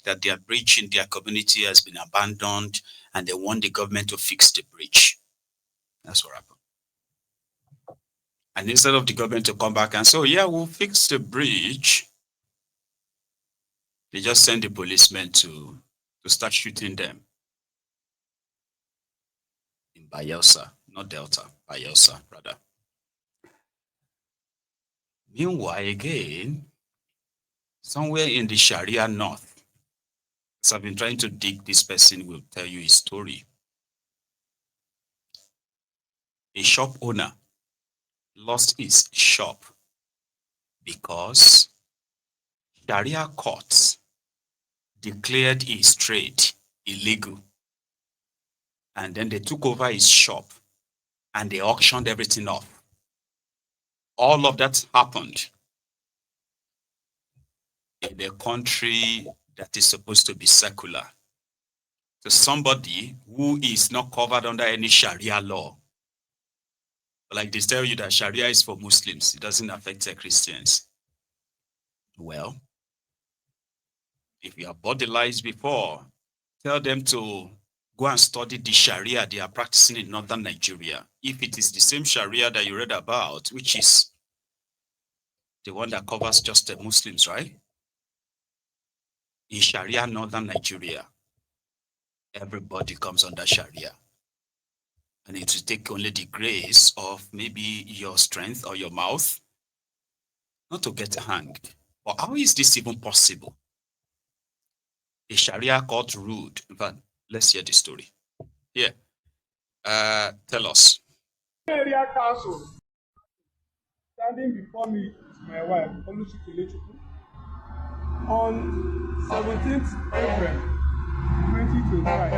that their breach in their community has been abandoned and they want the government to fix the breach. That's what happened. And instead of the government to come back and say, oh, yeah, we'll fix the breach, they just send the policemen to start shooting them in Bayelsa, not Delta, Bayelsa, rather. Meanwhile, again, somewhere in the Sharia north, as I've been trying to dig, this person will tell you his story. A shop owner lost his shop because Sharia courts declared his trade illegal. And then they took over his shop and they auctioned everything off. All of that happened in a country that is supposed to be secular. So somebody who is not covered under any Sharia law. Like they tell you that Sharia is for Muslims, it doesn't affect Christians. Well, if you have bought the lies before, tell them to go and study the Sharia they are practicing in northern Nigeria. If it is the same Sharia that you read about, which is the one that covers just the Muslims, right? In Sharia, northern Nigeria, everybody comes under Sharia. And it will take only the grace of maybe your strength or your mouth not to get hanged. But how is this even possible? A Sharia court ruled. In fact, let's hear the story. Here, tell us. Area council standing before me is my wife, Oluchi Kelechukwu, on 17th April 2025. The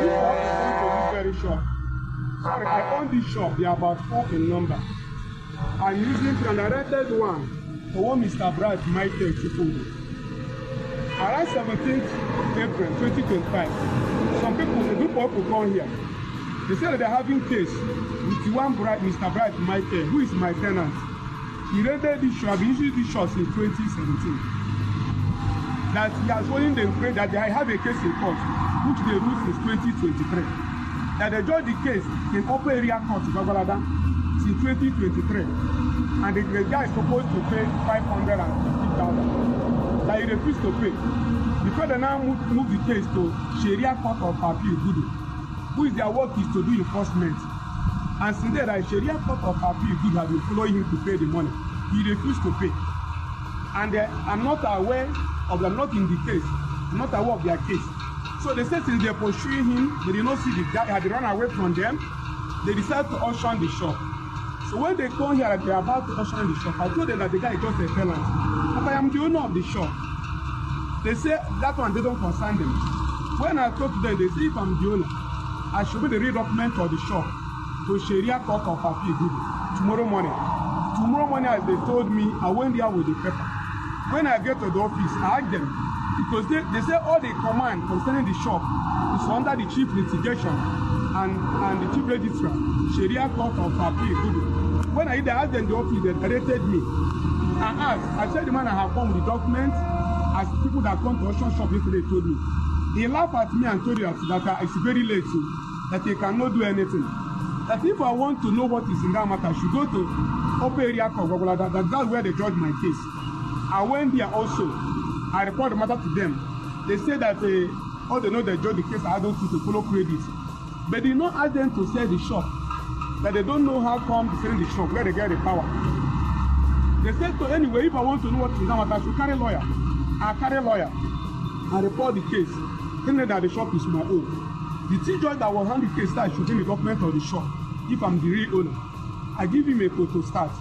shop is going to be very short. Sorry, I own this shop, they are about 4 in number. I'm using the rented one for one Mr. Bright Michael Chifudu. Around 17th April 2025, some people, a group of people come here. They said that they're having case with the one Bright, Mr. Bright Michael, who is my tenant. He rented this shop, I've been using this shop since 2017. That he has holding them pray that they have a case in court, which they ruled since 2023. That they judge the case in upper area court in Babalada since 2023. And the guy is supposed to pay 550,000. That he refused to pay. Because they now move the case to Sharia Court of Appeal, Gudu, who is their work is to do enforcement. And since then, Sharia Court of Appeal, Gudu, have been following him to pay the money. He refused to pay. And I'm not aware of them, not in the case, I'm not aware of their case. So they said since they're pursuing him, they did not see the guy, had run away from them, they decided to auction the shop. So when they come here and they're about to auction the shop, I told them that the guy is just a tenant. If I am the owner of the shop, they say that one they don't concern them. When I talk to them, they say if I'm the owner, I should be the real document of the shop to Sharia Court of Appeal tomorrow morning. Tomorrow morning, as they told me, I went there with the paper. When I get to the office, I asked them, because they say all the command concerning the shop is under the chief litigation and the chief registrar, Sharia Court of Appeal. When I asked them the office, they directed me. I said the man I have come with the document, as people that come to auction shop yesterday told me. He laughed at me and told me that it's very late, so that he cannot do anything. That if I want to know what is in that matter, I should go to upper area of Babalada. That's where they judge my case. I went there also. I report the matter to them. They say that all they know they judge the case, I don't need to follow credit. But they not ask them to sell the shop. That they don't know how come to sell the shop, where they get the power. They said so anyway, if I want to know what is in that matter, I should carry a lawyer. I carry a lawyer and report the case. Thinking that the shop is my own. The chief judge that will hand the case start should bring the document of the shop. If I'm the real owner, I give him a photo start.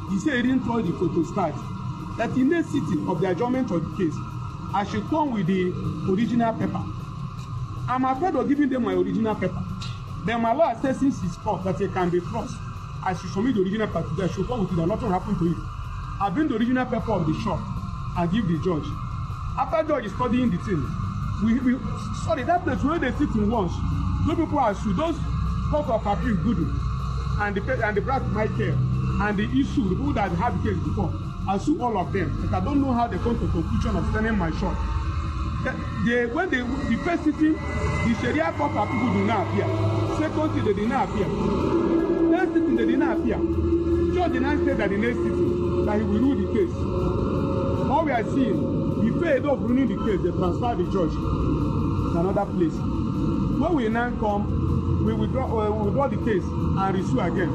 He said he didn't throw the photo start. That in the city of the adjournment of the case, I should come with the original paper. I'm afraid of giving them my original paper. Then my law says since it's court that it can be trust, I should submit the original paper. I should come with it and nothing happened to it. I bring the original paper of the shop and give the judge. After the judge is studying the thing, sorry, that place where they sit in once, those people are sued, those court of appeal good and the Brad Michael and the issue, the people that had the case before, I sue all of them. But I don't know how they come to conclusion of selling my shop. when the first sitting, the Sharia court of people do not appear. Second thing, they did not appear. Third sitting, they did not appear. Judge did not say that the next sitting, that he will rule the case. All we are seeing, before he of ruling the case, they transfer the judge to another place. When we now come, we withdraw the case and resume again.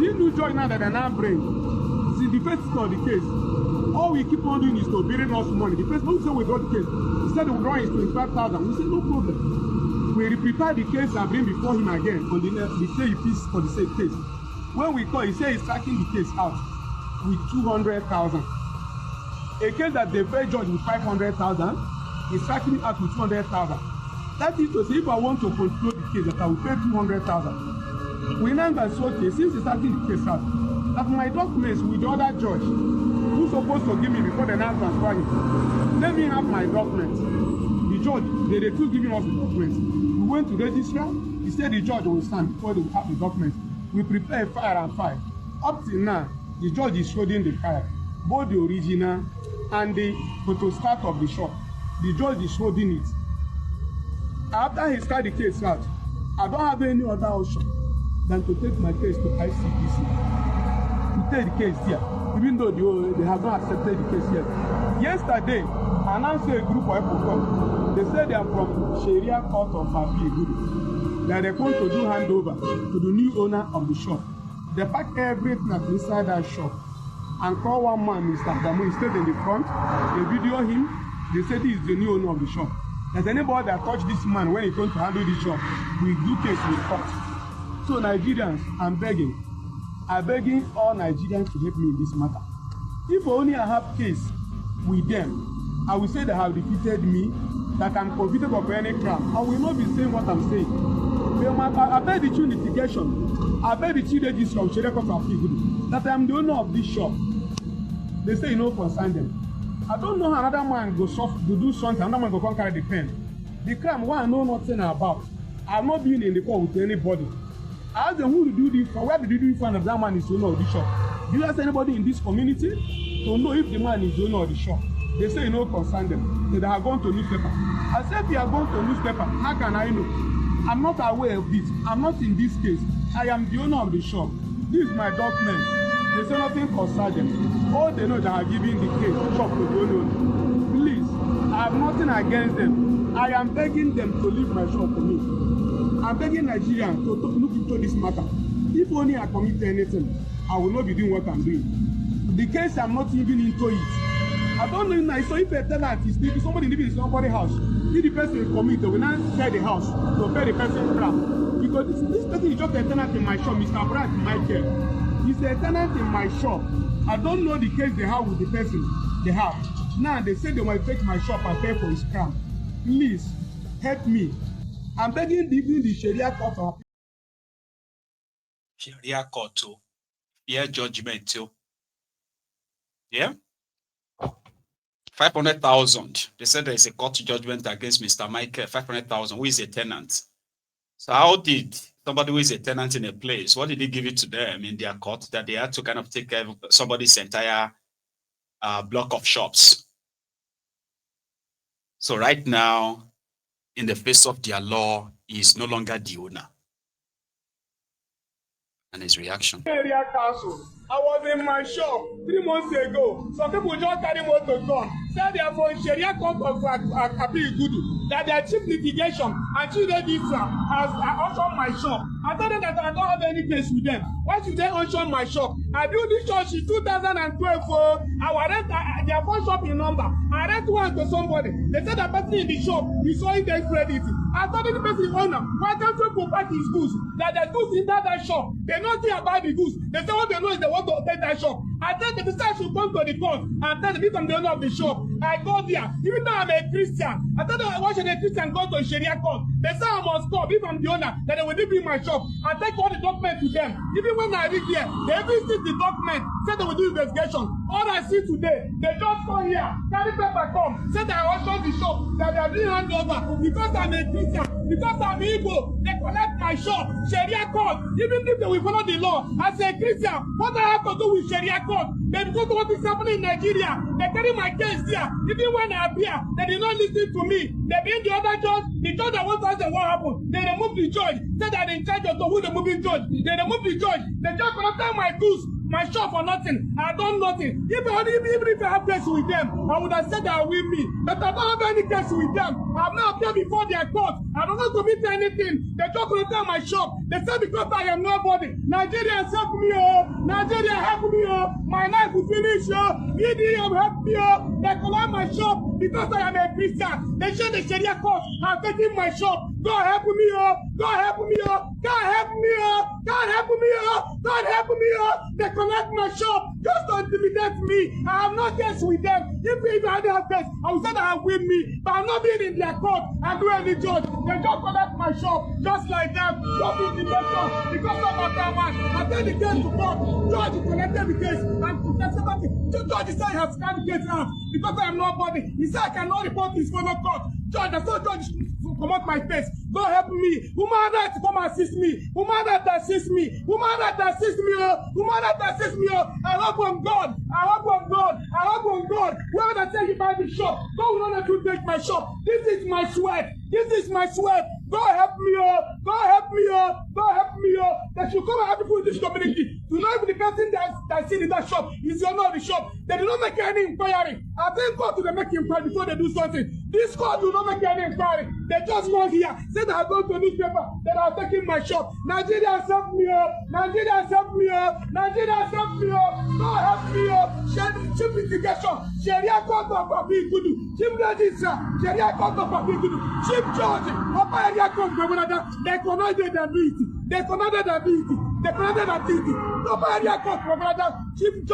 This new judge now that they now bring, see the first of the case, all we keep on doing is to bidding us money. The first one say we withdraw the case, he said the withdrawal is 25,000. We say no problem. We prepare the case and bring before him again on the say he fees for the same case. When we call, he say he's tracking the case out with 200,000. A case that the fair judge with 500,000, he's tracking it out with 200,000. That is to say, if I want to control the case, that I will pay 200,000. We now can say, okay, since he's tracking the case out, that my documents with the other judge who's supposed to give me before they now transfer him, let me have my documents. The judge, they too giving us the documents. We went to register. He said the judge will stand before they have the documents. We prepare a file and file. Up till now, the judge is holding the file, both the original and the photostat of the shop. The judge is holding it. After he started the case out, I don't have any other option than to take my case to ICPC. To take the case here, even though they have not accepted the case yet. Yesterday, I announced a group of people come. They said they are from Sharia Court of Appeal, that they're going to do handover to the new owner of the shop. They pack everything that's inside that shop and call one man, Mr. Damu. He stayed in the front. They video him. They said he is the new owner of the shop. There's anybody that touched this man when he's going to handle this shop, we do case with court. So Nigerians, I'm begging all Nigerians to help me in this matter. If only I have case with them, I will say they have defeated me, that I'm convicted of any crime. I will not be saying what I'm saying. I beg the true litigation. I beg the chief registrar of Sharia Court of Appeal that I'm the owner of this shop. They say you know concern them. I don't know how another man go soft to do something, another man go come carry the pen. The crime one I know nothing about. I've not been in the court with anybody. I asked them who to do this for, where did you do it for, and that man is the owner of the shop. Do you ask anybody in this community to know if the man is the owner of the shop? They say you know concern them. They are going to newspaper. I said if you are going to newspaper, how can I know? I'm not aware of this. I'm not in this case. I am the owner of the shop. This is my document. They say nothing concerns them. All they know that I'm giving the case, the shop to the owner. Please, I have nothing against them. I am begging them to leave my shop for me. I'm begging Nigerians to look into this matter. If only I commit anything, I will not be doing what I'm doing. The case, I'm not even into it. I don't know now. So if a tenant is living, somebody living in somebody's house, if the person will commit, they will not sell the house to pay the person's crap. Because this person is just a tenant in my shop, Mr. Brad Michael. He's a tenant in my shop. I don't know the case they have with the person they have. Now they say they might take my shop and pay for his crime. Please, help me. I'm begging even the Sharia Court of Appeal. Sharia Court too. Fair judgment too. Yeah? 500,000. They said there is a court judgment against Mr. Michael. 500,000. Who is a tenant? So how did somebody who is a tenant in a place, what did he give it to them in their court that they had to kind of take care of somebody's entire block of shops? So right now, in the face of their law, he is no longer the owner. And his reaction. Area council. I was in my shop 3 months ago. Some people just carry motor gun. Said they are from Sharia Court of Appeal, that their chief litigation and chief registrar has auctioned my shop. I told them that I don't have any case with them. Why should they auction my shop? I built this church in 2012. I rent their phone shop in number. I rent one to somebody. They said that person in the shop, he saw it their credit. I told the person owner, why can't you protect his goods? That the goods in that shop, they know nothing about the goods. They say what they know is they want to take that shop. I tell them the side should come to the court and tell them if I'm the owner of the shop. I go there. Even though I'm a Christian, I tell them why should a Christian go to Sharia court? They say I must come if I'm the owner, that they will give me my shop and take all the documents to them. Even when I reach there, they even see the document, say they will do investigation. All I see today, they just come here, carry paper come, say that I auction the shop, that they are doing handover because I'm a Christian, because I'm Igbo, they collect my shop, Sharia court. Even if they will follow the law, as a Christian, what I have to do with Sharia court? They go to what is happening in Nigeria. They carry my case there. Even when I appear, they did not listen to me. They bring the other judge, the judge that wants to ask what happened. They remove the judge, said that in charge of the who the moving judge. They remove the judge. The judge cannot tell my goods, my shop for nothing. I done nothing. Even if I have case with them, I would have said that will me. But I don't have any case with them. I have not appeared before their court. I don't know commit anything. They just cannot tell my shop. They said because I am nobody. Nigeria help me, oh. Nigeria help me, oh. My life will finish, oh. EDM help me, oh. They collect my shop because I am a Christian. They show the Sharia court. I'm taking my shop. God help me, oh. God help me, oh. God help me, oh. God help me, oh. God help me, oh. They collect my shop just to intimidate me. I have no case with them. If I had a case, I would say that I win me. But I'm not being in their court and do any judge. They just collect my shop just like that. Just intimidation. Because of that man, I take the case to court. Judge collected the case and the judge said he has carried the case out because I am nobody. He said I cannot report this for no court. Judge, I saw judge come out my face. God help me. Woman that come assist me. Woman that assist me. Woman that assist me. Oh. Woman that assist me. Oh. I hope on God. I hope on God. I hope on God. Whoever that say he buy the shop, God will not let you take my shop. This is my sweat. This is my sweat. God help me. Oh. God help me. Oh. God help me. Oh. That should come and help people in this community. To know if the person that seen in that shop is the owner of the shop. They do not make any inquiry. I think God to make inquiry before they do something. This court do not make any inquiry. They just go here, say that I go to newspaper, that I'm taking my shop. Nigeria help me, oh. Nigeria help me, oh. Nigeria help me, oh. God help me, oh. Chief litigation, Sharia court of Papi Gudu, Chief Registrar, Sharia court of Papi Gudu, Chief Judge, Papa Area Court, they connected the ability. They connected the ability. They connected the ability. Papa Area Court, Chief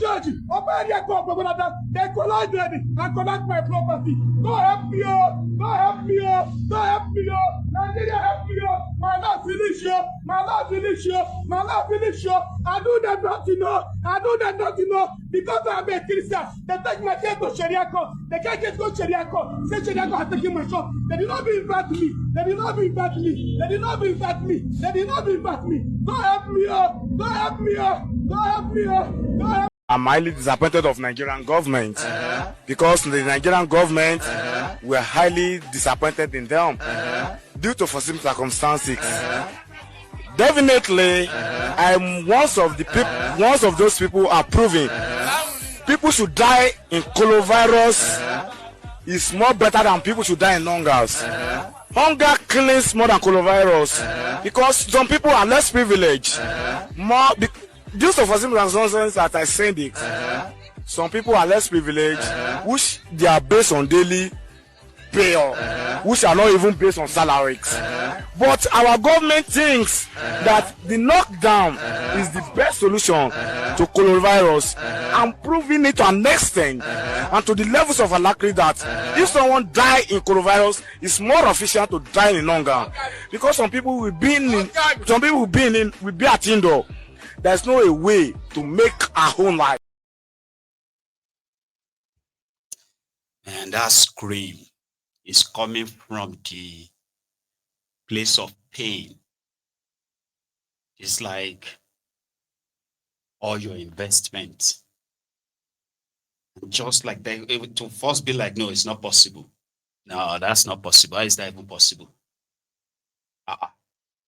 Judge, Papa Area Court, they collided and collect my property. God help me, oh. God help me, oh. God help me, oh. Nigeria help me, oh. My life finish, oh. My life finish, oh. My life finish, oh. I do that nothing, oh. I do that nothing, oh. Because I am a Christian. They take my case to Sharia court. They can't get to Sharia court. Say Sharia court has taken my shop. They did not invite me. They did not invite me. They did not invite me. They did not invite me. God help me, oh. God help me, oh. God help me, oh. God help me. I'm highly disappointed of Nigerian government because the Nigerian government were highly disappointed in them due to foreseen circumstances. Definitely, I'm one of those people who are proving people should die in coronavirus is more better than people should die in hungers. Hunger kills more than coronavirus because some people are less privileged. Due to foreseen circumstances that I said it, some people are less privileged, which they are based on daily pay, which are not even based on salaries. But our government thinks that the lockdown is the best solution to coronavirus, and proving it to an extent and to the levels of alacrity that if someone die in coronavirus, it's more efficient to die in hunger, because some people will be at indoor. There's no a way to make our own life. And that scream is coming from the place of pain. It's like all your investment. Just like they to first be like, no, it's not possible. No, that's not possible. How is that even possible?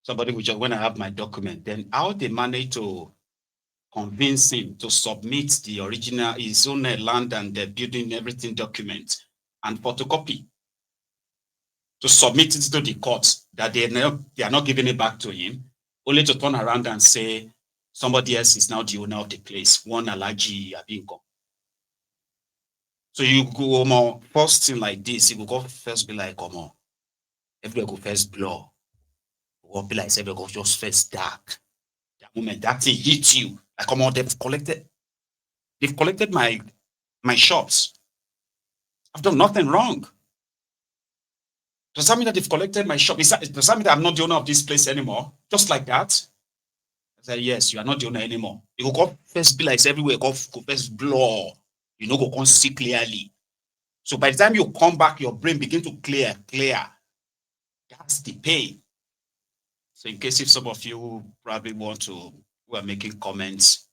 Somebody will just, when I have my document, then how they manage to convince him to submit the original, his own land and the building, everything document and photocopy to submit it to the court, that they are not giving it back to him, only to turn around and say somebody else is now the owner of the place, one Alaji Abinko. So you go more first thing like this, you will go first be like, everybody go first blow. Or be like, everybody go just first dark. The moment that thing hits you, like, they've collected my shops. I've done nothing wrong. Does that mean that they've collected my shop? Does that mean that I'm not the owner of this place anymore? Just like that? I said, yes, you are not the owner anymore. You go come first be like everywhere, go first blur. You know, go come see clearly. So by the time you come back, your brain begin to clear. That's the pain. So in case if some of you probably who are making comments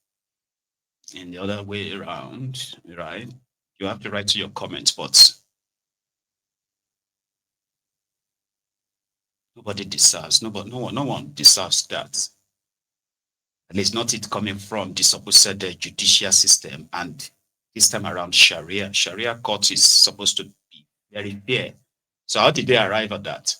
in the other way around, right? You have to write to your comments, but nobody deserves, no one deserves that. At least not it coming from the supposed judicial system, and this time around Sharia. Sharia court is supposed to be very fair. So how did they arrive at that?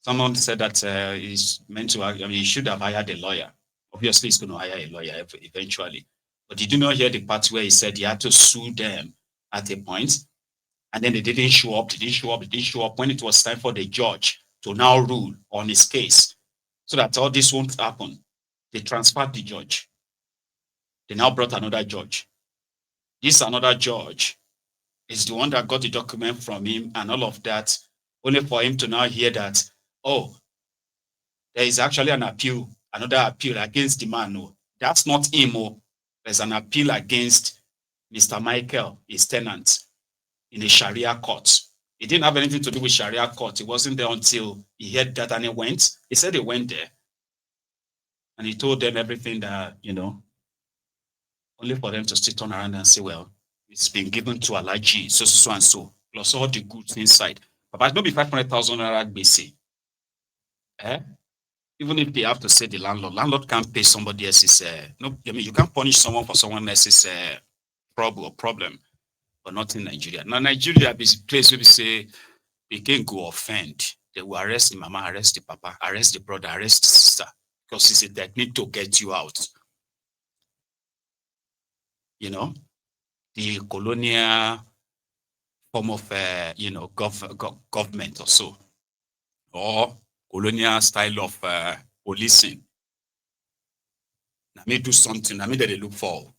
Someone said that he's meant to, he should have hired a lawyer. Obviously, he's going to hire a lawyer eventually. But did you not hear the part where he said he had to sue them at a point? And then they didn't show up. When it was time for the judge to now rule on his case, so that all this won't happen, they transferred the judge. They now brought another judge. This another judge is the one that got the document from him and all of that, only for him to now hear that, oh, there is actually another appeal against the man. No, that's not him. Oh, there's an appeal against Mr. Michael, his tenant, in a Sharia court. It didn't have anything to do with Sharia court. It wasn't there until he heard that and he went. He said he went there. And he told them everything that, only for them to still turn around and say, well, it's been given to Alaji, so and so, plus all the goods inside. But it not be 500,000 naira BC. Even if they have to say the landlord can't pay somebody else's, you can't punish someone for someone else's problem, but not in Nigeria. Now, Nigeria is a place where we say they can't go offend. They will arrest the mama, arrest the papa, arrest the brother, arrest the sister, because it's a technique to get you out. The colonial form of, government or so, or colonial style of policing. I may do something, I mean that they look for,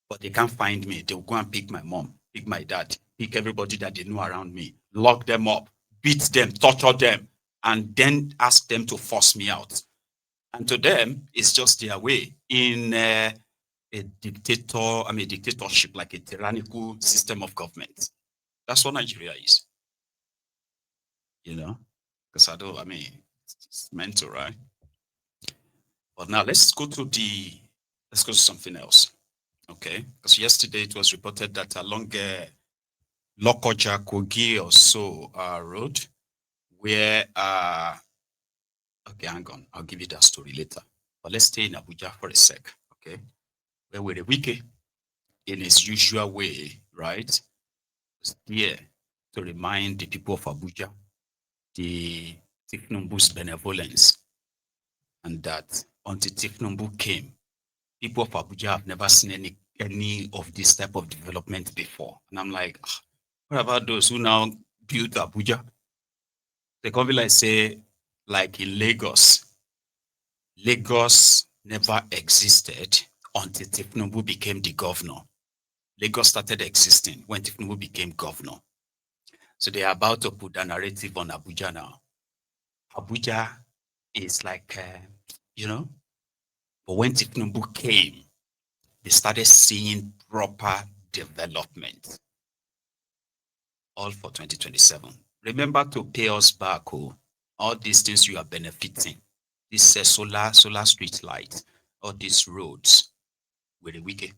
but they can't find me. They'll go and pick my mom, pick my dad, pick everybody that they know around me, lock them up, beat them, torture them, and then ask them to force me out. And to them, it's just their way in a dictatorship, like a tyrannical system of government. That's what Nigeria is. Because it's mental, right? But now let's go to something else. Okay, because yesterday it was reported that along Lokoja Kogi or so road, where okay, hang on, I'll give you that story later. But let's stay in Abuja for a sec, okay? Where with the Wike, in his usual way, right, was there to remind the people of Abuja the Tifnumbu's benevolence, and that until Tifnumbu came, people of Abuja have never seen any of this type of development before. And I'm like, what about those who now built Abuja? They can be like, say, like in Lagos. Lagos never existed until Tifnumbu became the governor. Lagos started existing when Tifnumbu became governor. So they are about to put a narrative on Abuja now. Abuja is like, but when Tifnumbu came, they started seeing proper development. All for 2027. Remember to pay us back, all these things you are benefiting. This solar street light, all these roads with the Wike.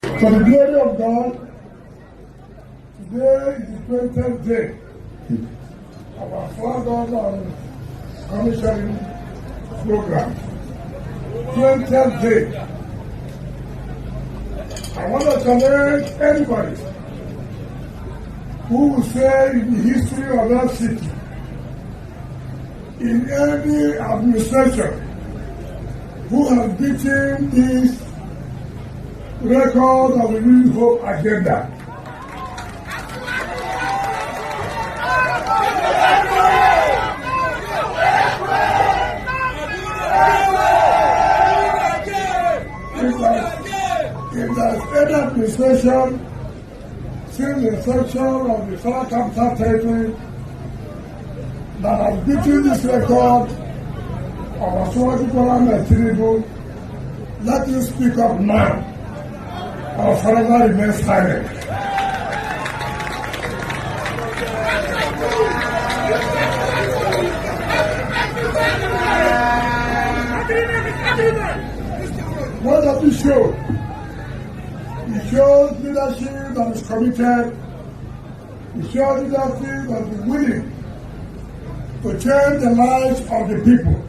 For the glory of God, today is the 20th day of our flag on commissioning program. 20th day. I want to challenge anybody who will say in the history of that city, in any administration, who has beaten this record of the New Hope agenda. In the administration, since the inception of the Federal Capital Territory, that has beaten this record our Swati Parliament Tinubu, let you speak up now or forever remain silent. What does it show? It shows leadership that is committed. It shows leadership that is willing to change the lives of the people.